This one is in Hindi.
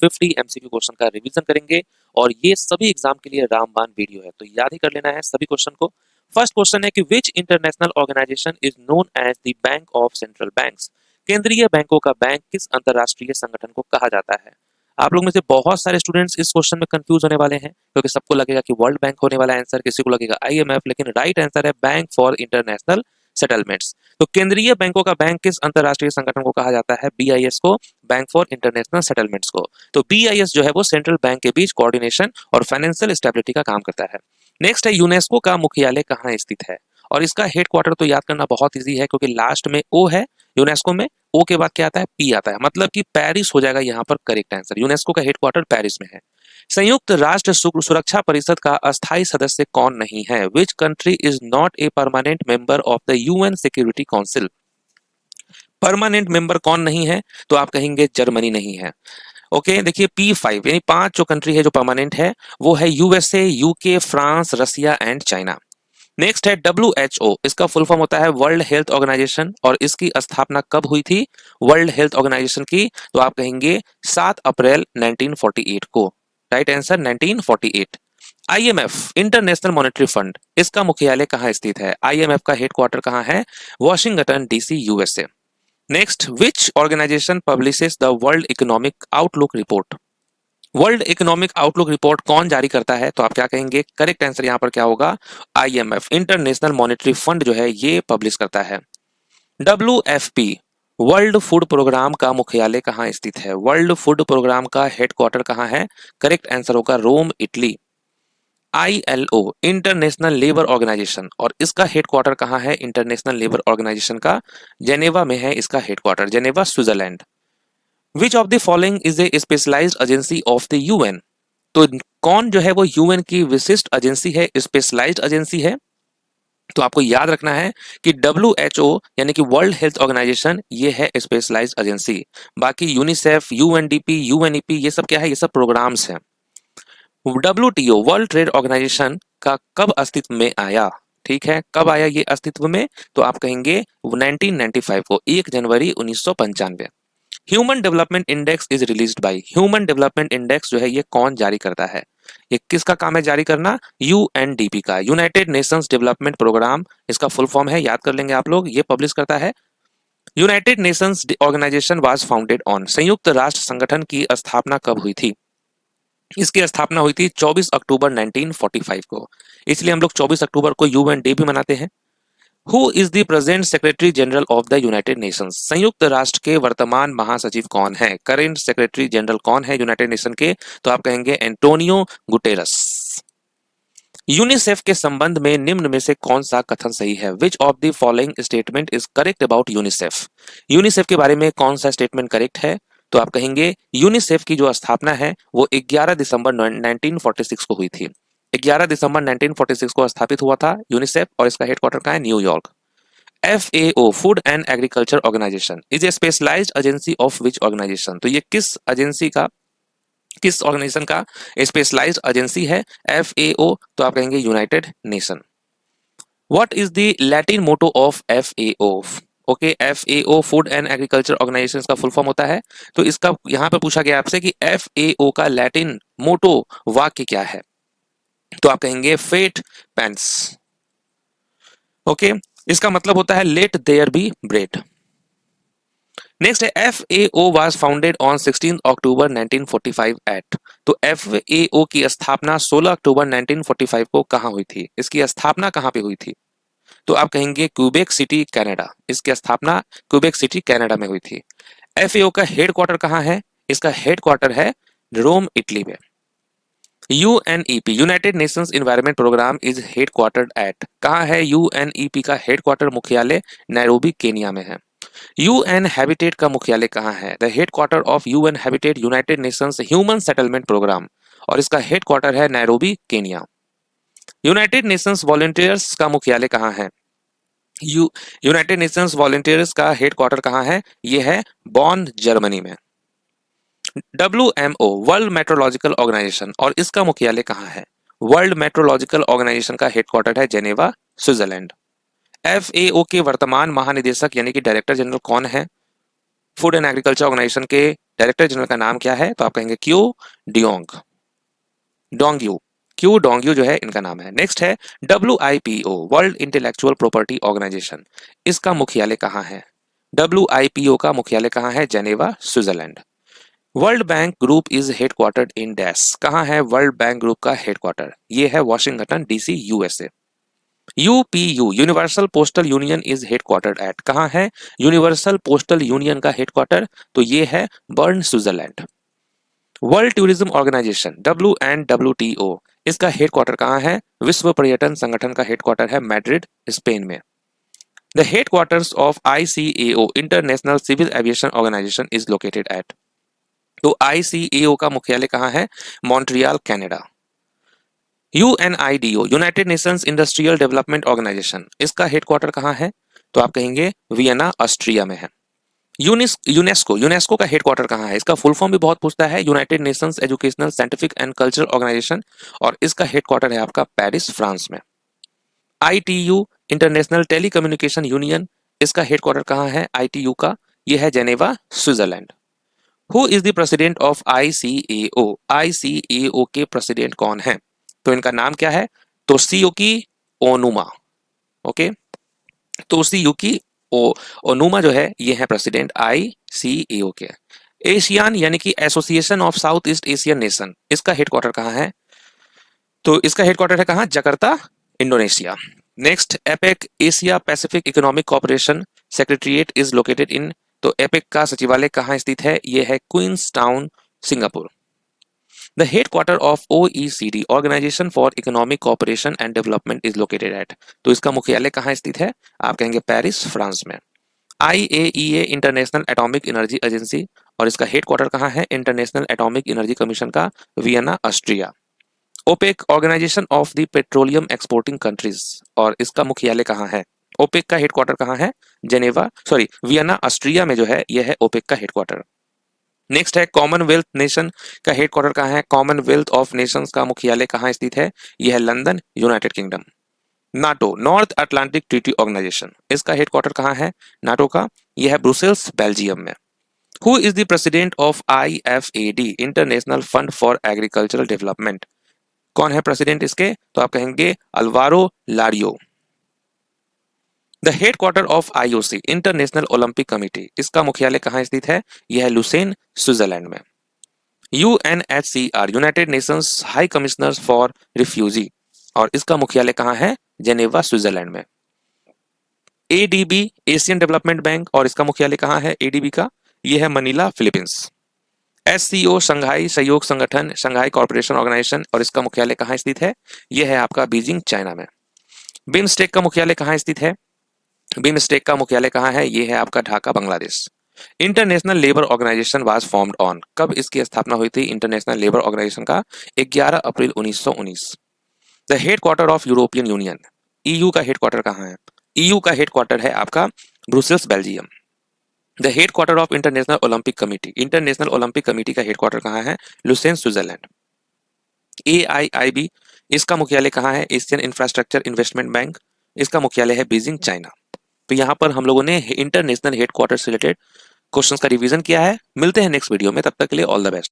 50 एमसीक्यू क्वेश्चन का रिवीजन करेंगे और ये सभी एग्जाम के लिए रामबाण वीडियो है, तो याद ही कर लेना है सभी क्वेश्चन को। फर्स्ट क्वेश्चन है कि which international organisation is known as the bank of central banks. केंद्रीय बैंकों का बैंक किस अंतरराष्ट्रीय संगठन को कहा जाता है। आप लोग में से बहुत सारे स्टूडेंट्स इस क्वेश्चन में कंफ्यूज होने वाले हैं, क्योंकि सबको लगेगा कि वर्ल्ड बैंक होने वाला आंसर, किसी को लगेगा आईएमएफ, लेकिन राइट आंसर है बैंक फॉर इंटरनेशनल सेटलमेंट्स। तो केंद्रीय बैंकों का बैंक किस अंतरराष्ट्रीय संगठन को कहा जाता है, बीआईएस को, बैंक फॉर इंटरनेशनल सेटलमेंट्स को। तो बीआईएस जो है वो सेंट्रल बैंक के बीच कोऑर्डिनेशन और फाइनेंशियल स्टेबिलिटी का काम करता है। नेक्स्ट है यूनेस्को का मुख्यालय कहाँ स्थित है, और इसका हेडक्वार्टर तो याद करना बहुत इजी है, क्योंकि लास्ट में ओ है यूनेस्को में, ओ के बाद क्या आता है, पी आता है, मतलब कि पेरिस हो जाएगा यहाँ पर करेक्ट आंसर। यूनेस्को का हेडक्वार्टर पेरिस में है। संयुक्त राष्ट्र सुरक्षा परिषद का अस्थायी सदस्य कौन नहीं है, which country is not a permanent member of the UN security council. Permanent member कौन नहीं है, तो आप कहेंगे जर्मनी नहीं है। ओके देखिए P5 यानी 5 जो कंट्री है जो परमानेंट है वो है USA, UK, France, Russia and China. Next है WHO, इसका फुल फॉर्म होता है वर्ल्ड हेल्थ ऑर्गेनाइजेशन, और इसकी स्थापना कब हुई थी वर्ल्ड हेल्थ ऑर्गेनाइजेशन की, तो आप कहेंगे 7 अप्रैल 1948 को। Right answer 1948। IMF international monetary fund, इसका मुख्यालय कहाँ स्थित है, IMF का हेडक्वार्टर कहाँ है, Washington DC USA। Next, which organisation publishes the world economic outlook report. World economic outlook report कौन जारी करता है, तो आप क्या कहेंगे, करेक्ट आंसर यहां पर क्या होगा, IMF इंटरनेशनल मॉनेटरी फंड जो है ये पब्लिश करता है। WFP वर्ल्ड फूड प्रोग्राम का मुख्यालय कहाँ स्थित है, वर्ल्ड फूड प्रोग्राम का हेडक्वार्टर कहाँ है, करेक्ट आंसर होगा Rome, Italy. ILO international labour organisation, और इसका हेडक्वार्टर कहाँ है, इंटरनेशनल लेबर ऑर्गेनाइजेशन का जेनेवा में है इसका headquarter, Geneva Switzerland. Which of the following is a specialised agency of the UN. तो कौन जो है वो यूएन की विशिष्ट एजेंसी है, स्पेशलाइज्ड एजेंसी है, तो आपको याद रखना है कि WHO यानी कि वर्ल्ड हेल्थ ऑर्गेनाइजेशन ये है स्पेशलाइज्ड एजेंसी। बाकी यूनिसेफ, UNDP, UNEP ये सब क्या है, ये सब प्रोग्राम्स हैं। WTO वर्ल्ड ट्रेड ऑर्गेनाइजेशन का कब अस्तित्व में आया, ठीक है, कब आया ये अस्तित्व में, तो आप कहेंगे 1995 को, 1 जनवरी 1995। Human development index is released by, human development index जो है ये कौन जारी करता है, ये किसका काम है जारी करना, UNDP का, यूनाइटेड नेशंस डेवलपमेंट प्रोग्राम इसका फुल फॉर्म है, याद कर लेंगे आप लोग, ये पब्लिश करता है। United Nations organisation was founded on, संयुक्त राष्ट्र संगठन की स्थापना कब हुई थी, इसकी स्थापना हुई थी 24 अक्टूबर 1945 को, इसलिए हम लोग 24 अक्टूबर को यूएन डे भी मनाते हैं। Who is the present secretary general of the United Nations, संयुक्त राष्ट्र के वर्तमान महासचिव कौन है, करेंट सेक्रेटरी जनरल कौन है यूनाइटेड नेशन के, तो आप कहेंगे एंटोनियो गुटेरस। यूनिसेफ के संबंध में निम्न में से कौन सा कथन सही है, विच of the following statement is correct about UNICEF. UNICEF के बारे में कौन सा स्टेटमेंट करेक्ट है, तो आप कहेंगे यूनिसेफ की जो स्थापना है वो 11 दिसंबर 1946 को हुई थी। 11 दिसंबर 1946 को स्थापित हुआ था यूनिसेफ, और इसका हेडक्वार्टर कहाँ है, New York. FAO food and agriculture organisation is a specialised agency of which organisation, तो ये किस एजेंसी का, किस ऑर्गेनाइजेशन का स्पेशलाइज्ड एजेंसी है, FAO, तो आप कहेंगे United Nation. What is the Latin motto of FAO। Okay FAO food and agriculture organisation का फुल फॉर्म होता है, तो इसका यहां पर पूछा गया आपसे कि FAO का लैटिन मोटो वाक्य क्या है, तो आप कहेंगे फेट पेंस। ओके इसका मतलब होता है let there be bread. Next है FAO was founded on 16 October 1945 at, तो FAO की स्थापना 16 अक्टूबर 1945 को कहां हुई थी, इसकी स्थापना कहां पे हुई थी, तो आप कहेंगे क्यूबेक सिटी कनाडा, इसकी स्थापना क्यूबेक सिटी कनाडा में हुई थी। FAO का हेडक्वार्टर कहां है, इसका हेडक्वार्टर है रोम, इटली में। UNEP United Nations environment programme is headquartered at, कहां है UNEP का हेडक्वार्टर, मुख्यालय नैरोबी केनिया में है। UN हैबिटेट का मुख्यालय कहां है, the headquarter of UN habitat United Nations human settlement programme, और इसका हेडक्वार्टर है Nairobi Kenya. United Nations volunteers का मुख्यालय कहां है, यूनाइटेड नेशंस वॉलंटियर्स का हेडक्वार्टर कहां है, यह है बॉन, जर्मनी में। WMO वर्ल्ड मेट्रोलॉजिकल ऑर्गेनाइजेशन, और इसका मुख्यालय कहां है, वर्ल्ड मेट्रोलॉजिकल ऑर्गेनाइजेशन का हेडक्वार्टर है जेनेवा, स्विट्जरलैंड। FAO के वर्तमान महानिदेशक यानी कि डायरेक्टर जनरल कौन है, फूड एंड एग्रीकल्चर ऑर्गेनाइजेशन के डायरेक्टर जनरल का नाम क्या है? तो आप कहेंगे क्यू डियोंग डोंग्यू क्यू डोंग्यू जो है इनका नाम है। नेक्स्ट है WIPO, world intellectual property organisation. इसका मुख्यालय कहाँ है? WIPO का मुख्यालय कहाँ है? Geneva, Switzerland. World Bank group is headquartered in dash. कहाँ है वर्ल्ड बैंक ग्रुप का हेडक्वार्टर? ये है Washington DC, USA। UPU, universal postal union is headquartered at. कहाँ है यूनिवर्सल पोस्टल यूनियन का हेडक्वार्टर? तो ये है Bern, Switzerland. World tourism organisation WNWTO, इसका हेडक्वार्टर कहाँ है? विश्व पर्यटन संगठन का हेडक्वार्टर है मैड्रिड, स्पेन में। The headquarters of ICAO, international civil aviation organisation is located at. तो ICAO का मुख्यालय कहाँ है? Montreal, Canada. UNIDO, United Nations industrial development organisation, इसका हेडक्वार्टर कहाँ है? तो आप कहेंगे वियना, ऑस्ट्रिया में है। यूनेस्को का हेडक्वार्टर कहाँ है? इसका फुल फॉर्म भी बहुत पूछता है, United Nations educational, scientific and cultural organisation, और इसका हेडक्वार्टर है आपका पेरिस, फ्रांस में। ITU, इंटरनेशनल टेलीकम्युनिकेशन यूनियन, इसका हेडक्वार्टर कहाँ है? ITU का ये है Geneva, Switzerland. Who is the president of ICAO, ICAO के प्रेसिडेंट कौन है? तो इनका नाम क्या है? तोशियुकी ओनुमा। ओके, तोशियुकी ओनुमा जो है ये है प्रेसिडेंट ICAO के। एशियान यानी कि association of south east Asian nation, इसका हेडक्वार्टर कहाँ है? तो इसका हेडक्वार्टर है कहाँ? Jakarta, Indonesia. Next, APEC, Asia Pacific economic corporation secretariat is located in. तो एपेक का सचिवालय कहाँ स्थित है? यह है Queenstown, Singapore. The headquarter of OECD, organisation for economic corporation and development is located at. तो इसका मुख्यालय कहाँ स्थित है? आप कहेंगे पेरिस, फ्रांस में। IAEA, international atomic energy agency, और इसका हेडक्वार्टर कहाँ है? इंटरनेशनल एटॉमिक एनर्जी कमीशन का Vienna, Austria. OPEC, organisation of the petroleum exporting countries, और इसका मुख्यालय कहाँ है? ओपेक का हेडक्वार्टर कहाँ है? वियना, ऑस्ट्रिया में जो है यह है ओपेक का हेडक्वार्टर। नेक्स्ट है कॉमनवेल्थ नेशन का हेडक्वार्टर कहाँ है? कॉमनवेल्थ ऑफ नेशंस का मुख्यालय कहाँ स्थित है? यह है London, United Kingdom. NATO, North Atlantic Treaty Organization, इसका हेडक्वार्टर कहाँ है? नाटो का यह है ब्रुसेल्स, बेल्जियम में। Who is the president of IFAD, International Fund for Agricultural Development, कौन है प्रेसिडेंट इसके? तो आप कहेंगे Alvaro Lario. The headquarter of IOC, International Olympic Committee, इसका मुख्यालय कहाँ स्थित है? यह है लुसेन, स्विट्जरलैंड में। UNHCR, United Nations High Commissioner for Refugee, और इसका मुख्यालय कहाँ है? जेनेवा, स्विट्जरलैंड में। ADB, एशियन डेवलपमेंट बैंक, और इसका मुख्यालय कहाँ है ADB का? यह है मनीला, फिलीपींस। SCO, शंघाई सहयोग संगठन, शंघाई कॉर्पोरेशन ऑर्गेनाइजेशन, और इसका मुख्यालय कहाँ स्थित है? यह है आपका बीजिंग, चाइना में। बिम्स्टेक का मुख्यालय कहाँ स्थित है? बिम्स्टेक का मुख्यालय कहाँ है? यह है आपका Dhaka, Bangladesh. International labour Organization was formed on, कब इसकी स्थापना हुई थी इंटरनेशनल लेबर ऑर्गेनाइजेशन का? 11 अप्रैल 1919। The headquarter of European union, EU का हेडक्वार्टर कहाँ है? EU का हेडक्वार्टर है आपका Brussels, Belgium. The headquarter of international Olympic committee, international Olympic committee का हेडक्वार्टर कहाँ है? Lausanne, Switzerland. AIIB, इसका मुख्यालय कहाँ है? एशियन इंफ्रास्ट्रक्चर इन्वेस्टमेंट बैंक, इसका मुख्यालय है बीजिंग, चाइना। तो यहाँ पर हम लोगों ने इंटरनेशनल हेडक्वार्टर से रिलेटेड क्वेश्चंस का रिवीजन किया है। मिलते हैं नेक्स्ट वीडियो में, तब तक के लिए ऑल द बेस्ट।